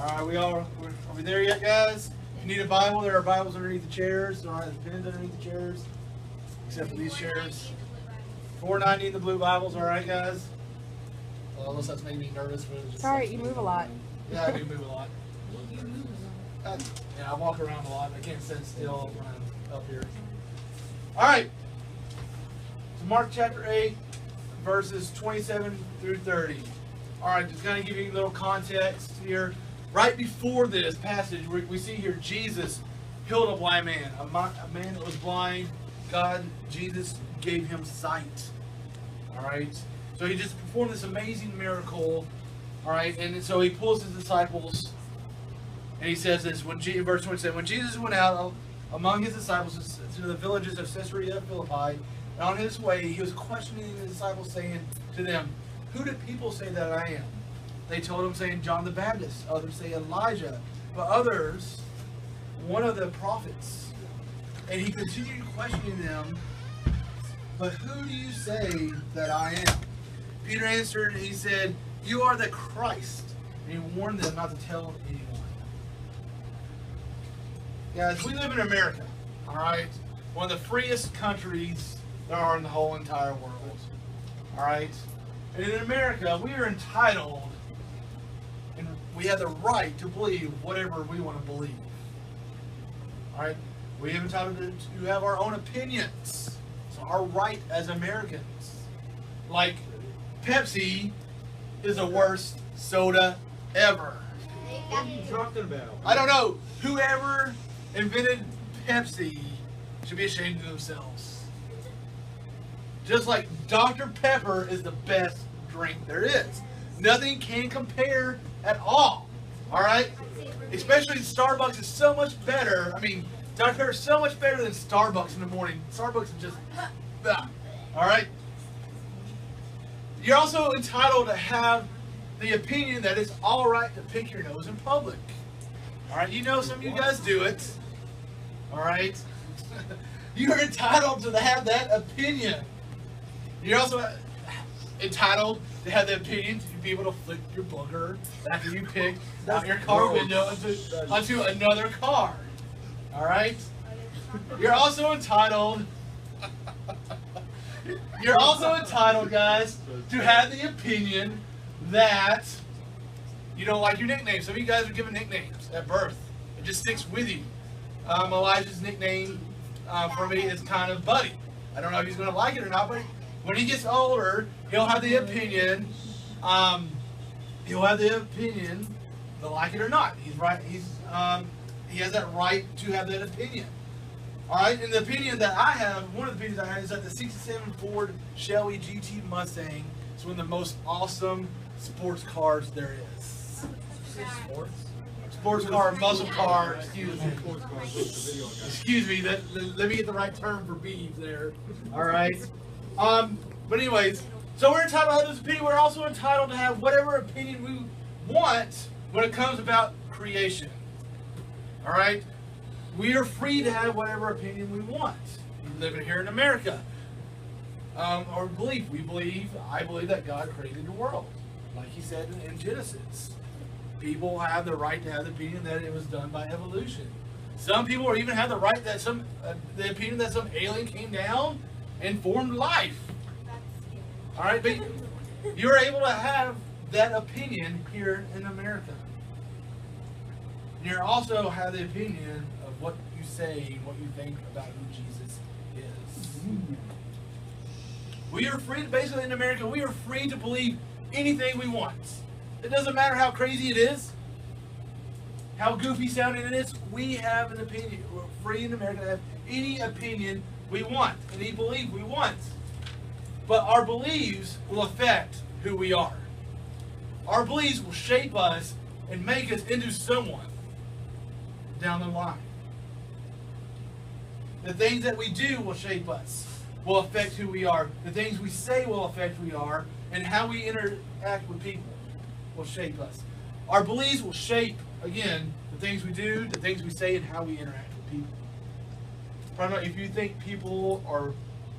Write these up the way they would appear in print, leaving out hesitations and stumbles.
Alright, are we there yet, guys? If you need a Bible, there are Bibles underneath the chairs. There are pens underneath the chairs. Except for these chairs. $4.90 in the blue Bibles, alright, guys? Unless that's making me nervous. Sorry, you move a lot. Yeah, I do move a lot. Yeah, I walk around a lot. I can't sit still when I'm up here. Alright. So Mark chapter 8, verses 27 through 30. Alright, just kind of give you a little context here. Right before this passage, we see here Jesus healed a blind man. A man that was blind, Jesus gave him sight. Alright. So he just performed this amazing miracle. Alright, and so he pulls his disciples. And he says this, verse 27, when Jesus went out among his disciples to the villages of Caesarea Philippi, and on his way he was questioning the disciples, saying to them, who do people say that I am? They told him, saying, John the Baptist. Others say Elijah. But others, one of the prophets. And he continued questioning them, but who do you say that I am? Peter answered, and he said, you are the Christ. And he warned them not to tell anyone. Guys, we live in America, alright? One of the freest countries there are in the whole entire world. Alright? And in America, we are entitled, and we have the right to believe whatever we want to believe. Alright? We have entitled to have our own opinions. It's our right as Americans. Like, Pepsi is the worst soda ever. What are you talking about? I don't know. Whoever invented Pepsi should be ashamed of themselves. Just like Dr. Pepper is the best drink there is. Nothing can compare at all. Alright? Especially Starbucks is so much better. I mean, Dr. Pepper is so much better than Starbucks in the morning. Starbucks is just... Alright? You're also entitled to have the opinion that it's alright to pick your nose in public. Alright, you know some of you guys do it. Alright? You're entitled to have that opinion. You're also entitled to have the opinion to be able to flick your booger after you pick out your car window onto another car. Alright? You're also entitled... You're also entitled, guys, to have the opinion that you don't like your nickname. Some of you guys are given nicknames at birth. It just sticks with you. Elijah's nickname for me is kind of Buddy. I don't know if he's going to like it or not, but when he gets older, he'll have the opinion. To like it or not. He's right. He has that right to have that opinion. All right, and the opinion that I have, one of the opinions I have is that the '67 Ford Shelby GT Mustang is one of the most awesome sports cars there is. Sports car, muscle car, excuse me. Excuse me, let me get the right term for beef there. All right. But anyways, so we're entitled to have this opinion. We're also entitled to have whatever opinion we want when it comes about creation. All right. We are free to have whatever opinion we want. We live here in America. Our belief. I believe that God created the world. Like he said in Genesis. People have the right to have the opinion that it was done by evolution. Some people even have the right that the opinion that some alien came down and formed life. Alright, but you're able to have that opinion here in America. You also have the opinion of what you say, what you think about who Jesus is. We are free, basically in America, we are free to believe anything we want. It doesn't matter how crazy it is, how goofy sounding it is, we have an opinion. We're free in America to have any opinion we want, any belief we want. But our beliefs will affect who we are. Our beliefs will shape us and make us into someone down the line. The things that we do will shape us, will affect who we are. The things we say will affect who we are, and how we interact with people will shape us. Our beliefs will shape, again, the things we do, the things we say, and how we interact with people. Probably if you think people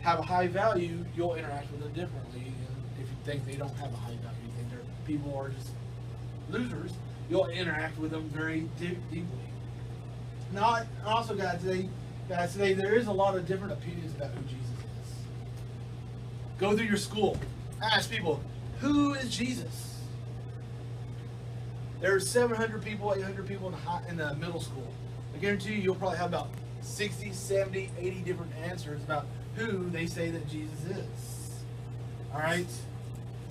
have a high value, you'll interact with them differently. And if you think they don't have a high value, you think people are just losers, you'll interact with them very deeply. Now, also, guys, today there is a lot of different opinions about who Jesus is. Go through your school, ask people, who is Jesus? There are 700 people, 800 people in the middle school. I guarantee you'll probably have about 60, 70, 80 different answers about who they say that Jesus is. All right?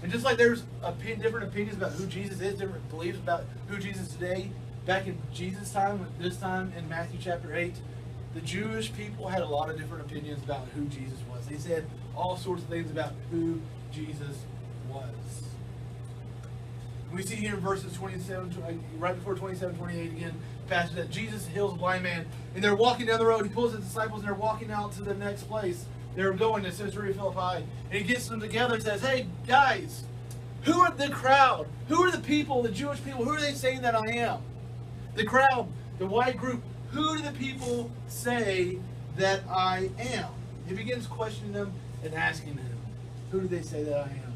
And just like there's different opinions about who Jesus is, different beliefs about who Jesus is today, back in Jesus' time, this time in Matthew chapter 8, the Jewish people had a lot of different opinions about who Jesus was. They said all sorts of things about who Jesus was. We see here in verses 27, right before 27, 28 again, passage that Jesus heals a blind man. And they're walking down the road. He pulls his disciples and they're walking out to the next place. They're going to Caesarea Philippi. And he gets them together and says, hey, guys, who are the crowd? Who are the people, the Jewish people? Who are they saying that I am? The crowd, the wide group, who do the people say that I am? He begins questioning them and asking them, who do they say that I am?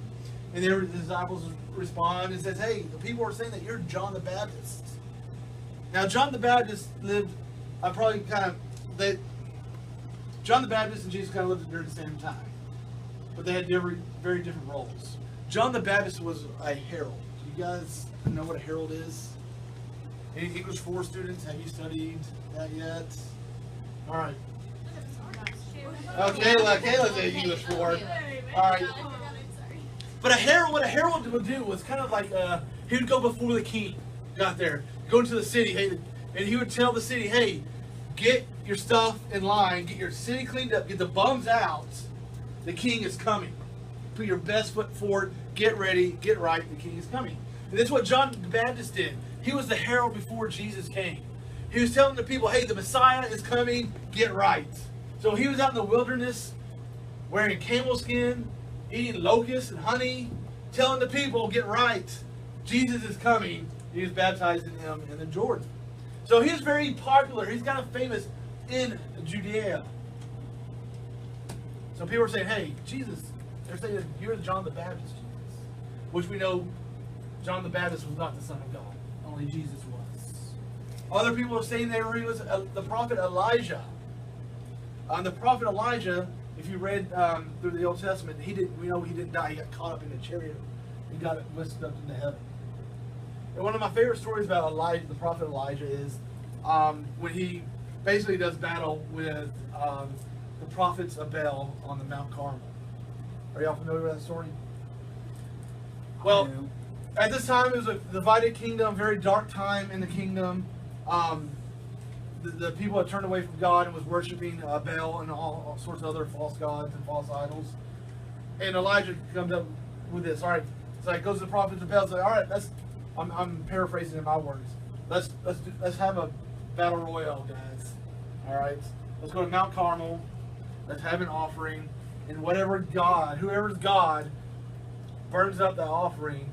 And the disciples respond and says, hey, the people are saying that you're John the Baptist. Now, John the Baptist lived, John the Baptist and Jesus kind of lived during the same time. But they had very different roles. John the Baptist was a herald. Do you guys know what a herald is? Any English 4 students? Have you studied that yet? All right. Okay, Kayla's in English 4. All right. But what a herald would do was kind of like he would go before the king got there, go into the city, hey, and he would tell the city, hey, get your stuff in line, get your city cleaned up, get the bums out. The king is coming. Put your best foot forward, get ready, get right, the king is coming. And that's what John the Baptist did. He was the herald before Jesus came. He was telling the people, hey, the Messiah is coming, get right. So he was out in the wilderness, wearing camel skin, eating locusts and honey, telling the people, get right. Jesus is coming. He was baptized in him in the Jordan. So he was very popular. He's kind of famous in Judea. So people are saying, hey, Jesus, they're saying that you're John the Baptist, Jesus. Which we know John the Baptist was not the Son of God. Only Jesus was. Other people are saying that he was the prophet Elijah. The prophet Elijah, if you read through the Old Testament, we know he didn't die. He got caught up in a chariot. He got whisked up into heaven. And one of my favorite stories about Elijah, the prophet Elijah, is when he basically does battle with the prophets of Baal on the Mount Carmel. Are y'all familiar with that story? Well, at this time it was a divided kingdom, very dark time in the kingdom. The people had turned away from God and was worshiping Baal and all sorts of other false gods and false idols. And Elijah comes up with this. All right, so he goes to the prophets of Baal and says, all right, I'm paraphrasing in my words. Let's have a battle royale, guys. All right, let's go to Mount Carmel. Let's have an offering, and whoever's God, burns up that offering,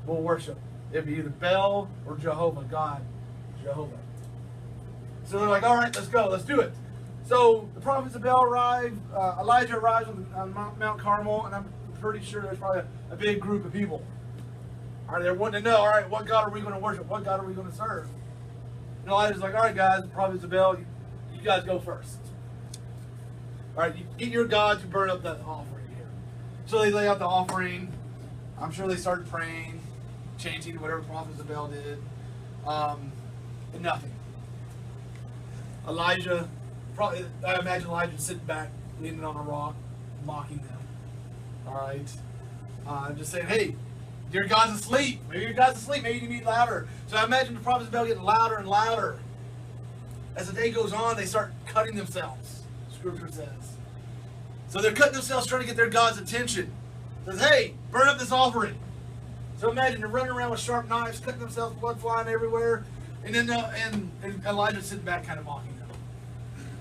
we'll worship. It'd be either Baal or Jehovah, God, Jehovah. So they're like, all right, let's go, let's do it. So the prophets of Baal arrive. Elijah arrives on Mount Carmel, and I'm pretty sure there's probably a big group of people. All right, they're wanting to know, all right, what God are we going to worship? What God are we going to serve? And Elijah's like, all right, guys, the prophets of Baal, you guys go first. All right, you get your God to burn up that offering here. So they lay out the offering. I'm sure they started praying, chanting, whatever the prophets of Baal did. And nothing. I imagine Elijah sitting back, leaning on a rock, mocking them. All right. Just saying, hey, your God's asleep. Maybe your God's asleep. Maybe you need louder. So I imagine the prophets of Baal getting louder and louder. As the day goes on, they start cutting themselves, Scripture says. So they're cutting themselves trying to get their God's attention. Says, hey, burn up this offering. So imagine they're running around with sharp knives, cutting themselves, blood flying everywhere. And then and Elijah's sitting back kind of mocking them.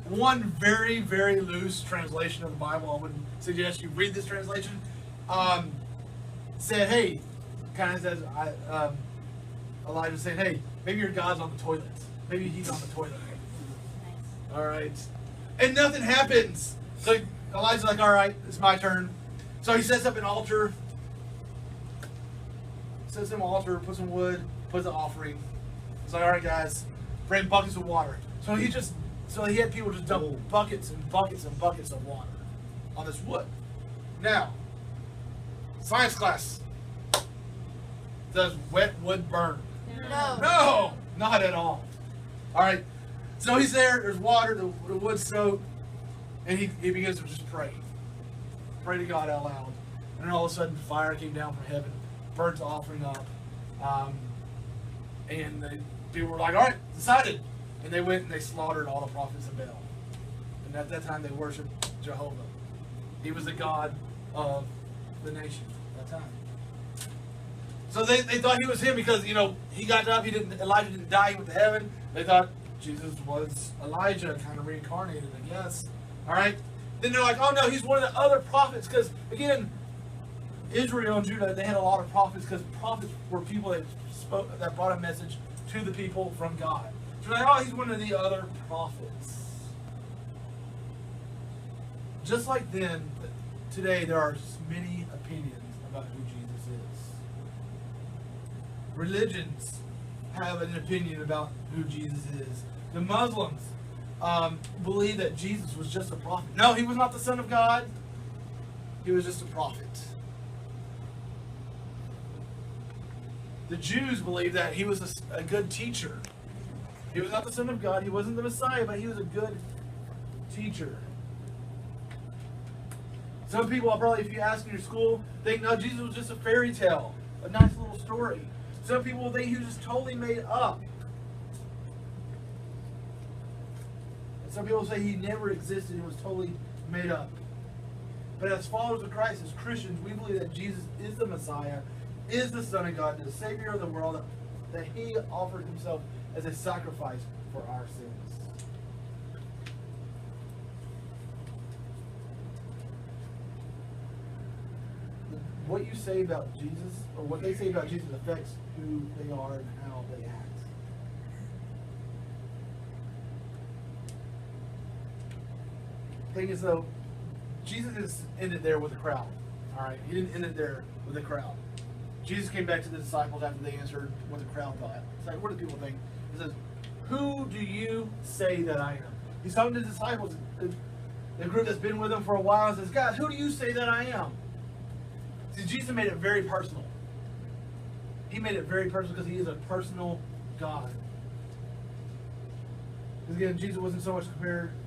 One very, very loose translation of the Bible, I would suggest you read this translation, said, hey, kind of says, Elijah said, hey, maybe your God's on the toilet. Maybe he's on the toilet. All right. And nothing happens. So Elijah's like, all right, it's my turn. So he sets up an altar, sets him an altar, puts some wood, puts an offering. He's like, all right, guys, bring buckets of water. So he had people just dump buckets and buckets and buckets of water on this wood. Now, science class. Does wet wood burn? No. No, not at all. All right. So he's there. There's water. The wood's soaked, and he begins to just pray to God out loud. And then all of a sudden, fire came down from heaven, burnt the offering up, and the people were like, "All right, decided." And they went and they slaughtered all the prophets of Baal. And at that time, they worshipped Jehovah. He was the God of the nation at that time. So they thought he was him because, he got up, Elijah didn't die, he went to heaven. They thought Jesus was Elijah, kind of reincarnated, I guess. All right? Then they're like, oh no, he's one of the other prophets. Because, again, Israel and Judah, they had a lot of prophets because prophets were people that brought a message to the people from God. So they're like, oh, he's one of the other prophets. Just like then, today there are many opinions about who Jesus is. Religions have an opinion about who Jesus is. The Muslims believe that Jesus was just a prophet. No, he was not the Son of God. He was just a prophet. The Jews believe that he was a good teacher. He was not the Son of God. He wasn't the Messiah, but he was a good teacher. Some people, probably if you ask in your school, think, no, Jesus was just a fairy tale, a nice little story. Some people think he was just totally made up. And some people say he never existed and was totally made up. But as followers of Christ, as Christians, we believe that Jesus is the Messiah, is the Son of God, the Savior of the world, that he offered himself as a sacrifice for our sins. What you say about Jesus, or what they say about Jesus, affects who they are and how they act. Thing is, though, Jesus just ended there with the crowd. All right, he didn't end it there with the crowd. Jesus came back to the disciples after they answered what the crowd thought. It's like, what do people think? He says, "Who do you say that I am?" He's talking to the disciples, the group that's been with him for a while, and says, "Guys, who do you say that I am?" See, Jesus made it very personal. He made it very personal because he is a personal God. Because again, Jesus wasn't so much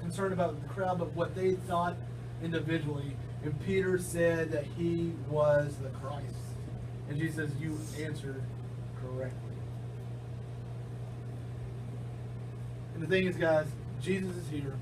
concerned about the crowd, but what they thought individually. And Peter said that he was the Christ. And Jesus says, you answered correctly. And the thing is, guys, Jesus is here.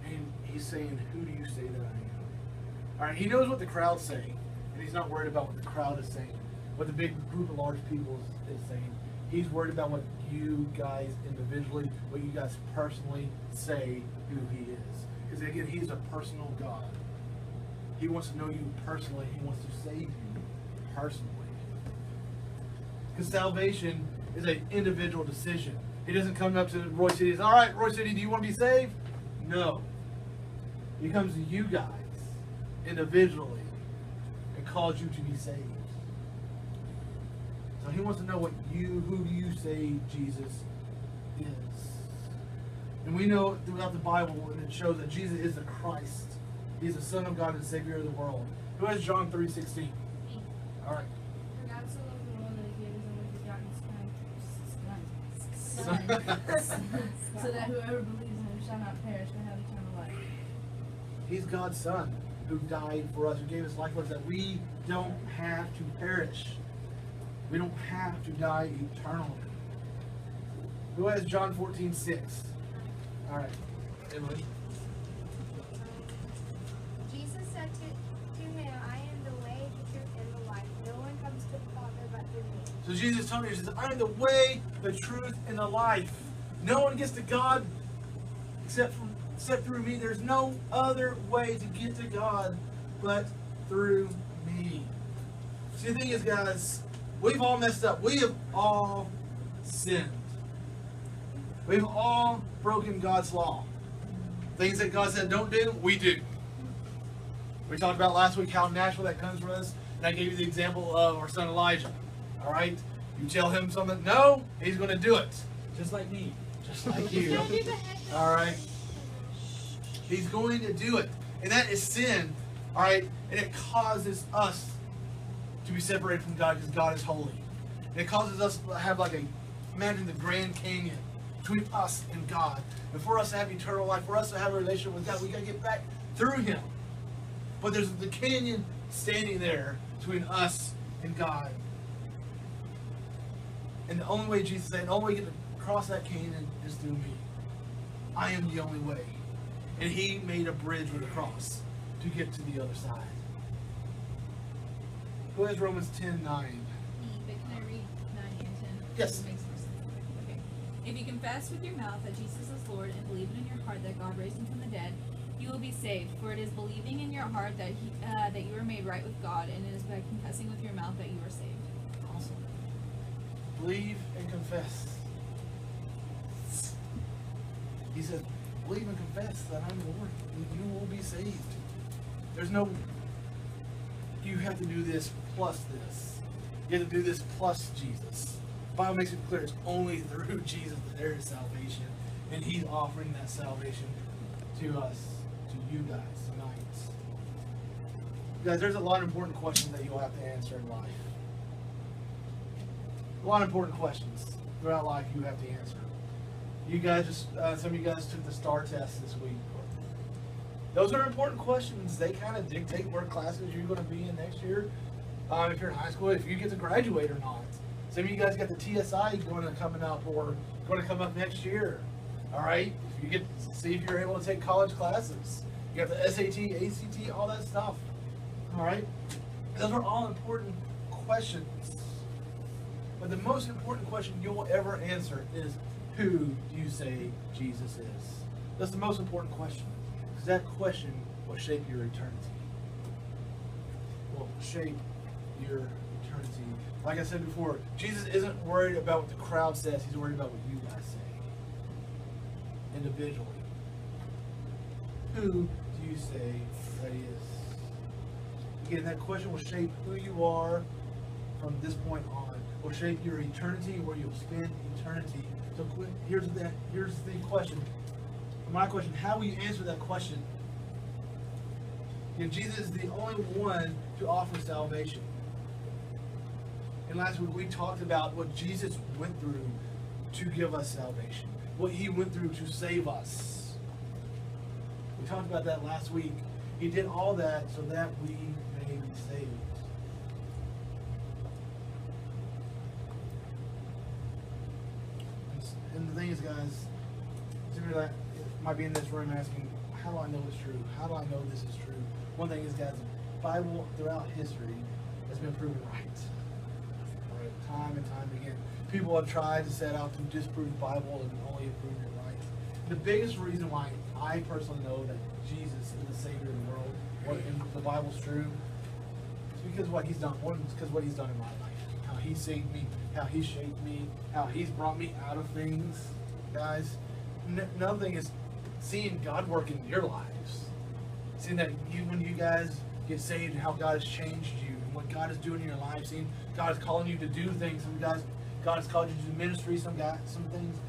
And he's saying, who do you say that I am? All right, he knows what the crowd's saying. And he's not worried about what the crowd is saying. What the big group of large people is saying. He's worried about what you guys individually, what you guys personally say who he is. Because again, he's a personal God. He wants to know you personally. He wants to save you personally. Because salvation is an individual decision. He doesn't come up to Roy City and say, all right, Roy City, do you want to be saved? No. He comes to you guys individually and calls you to be saved. So he wants to know who do you say Jesus is. And we know throughout the Bible, and it shows that Jesus is the Christ. He's the Son of God and Savior of the world. Who has John 3:16? All right. For God so loved the world that he gave his only begotten Son, so that whoever believes in him shall not perish but have eternal life. He's God's Son who died for us, who gave his life for us, that we don't have to perish. We don't have to die eternally. Who has John 14:6? All right, Emily. Jesus said to him, I am the way, the truth, and the life. No one comes to the Father but through me. So Jesus told me, he says, I am the way, the truth, and the life. No one gets to God except through me. There's no other way to get to God but through me. See, the thing is, guys, we've all messed up. We have all sinned. We've all broken God's law. Things that God said don't do, we do. We talked about last week how natural that comes from us. And I gave you the example of our son Elijah. All right? You tell him something, no, he's going to do it. Just like me. Just like you. All right? He's going to do it. And that is sin. All right? And it causes us to be separated from God because God is holy. And it causes us to have imagine the Grand Canyon between us and God. And for us to have eternal life, for us to have a relationship with God, we got to get back through Him. But there's the canyon standing there between us and God. And the only way, Jesus said, the only way you get to cross that canyon is through me. I am the only way. And He made a bridge with a cross to get to the other side. Who has Romans 10:9? But can I read 9 and 10? Yes. It makes more sense. Okay. If you confess with your mouth that Jesus is Lord and believe in your heart that God raised him from the dead, you will be saved. For it is believing in your heart that that you are made right with God, and it is by confessing with your mouth that you are saved. Awesome. Believe and confess. He said, believe and confess that I'm Lord, and you will be saved. There's no, you have to do this plus this. You have to do this plus Jesus. The Bible makes it clear it's only through Jesus that there is salvation. And He's offering that salvation to us, to you guys tonight. Guys, there's a lot of important questions that you'll have to answer in life. A lot of important questions throughout life you have to answer. You guys just, some of you guys took the STAR test this week. Those are important questions. They kind of dictate where classes you're going to be in next year. If you're in high school, if you get to graduate or not. Some of you guys got the TSI coming up or going to come up next year. All right? If you get to see if you're able to take college classes. You got the SAT, ACT, all that stuff. All right? Those are all important questions. But the most important question you'll ever answer is, who do you say Jesus is? That's the most important question. Because that question will shape your eternity. Will shape your eternity. Like I said before, Jesus isn't worried about what the crowd says. He's worried about what you guys say. Individually. Who do you say that He is? Again, that question will shape who you are from this point on. Will shape your eternity, where you'll spend eternity. So here's the question. My question, how will you answer that question? You know, Jesus is the only one to offer salvation. And last week we talked about what Jesus went through to give us salvation. What He went through to save us. We talked about that last week. He did all that so that we may be saved. And the thing is, guys, some of you might be in this room asking, how do I know it's true? How do I know this is true? One thing is, guys, the Bible throughout history has been proven right. All right, time and time again. People have tried to set out to disprove the Bible and only have proven it right. The biggest reason why I personally know that Jesus is the Savior of the world, and the Bible's true, is because of what He's done. One, it's because of what He's done in my life. How He saved me, how He shaped me, how He's brought me out of things, guys. Another thing is seeing God work in your lives. Seeing that when you guys get saved and how God has changed you and what God is doing in your life. Seeing God is calling you to do things. God has called you to do ministry. Sometimes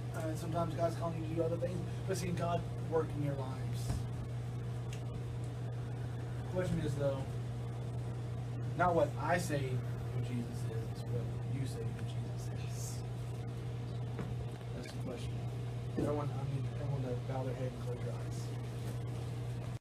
God's calling you to do other things. But seeing God work in your lives. The question is, though, not what I say who Jesus is, it's what you say who Jesus is. That's the question. Everyone to bow their head and close your eyes.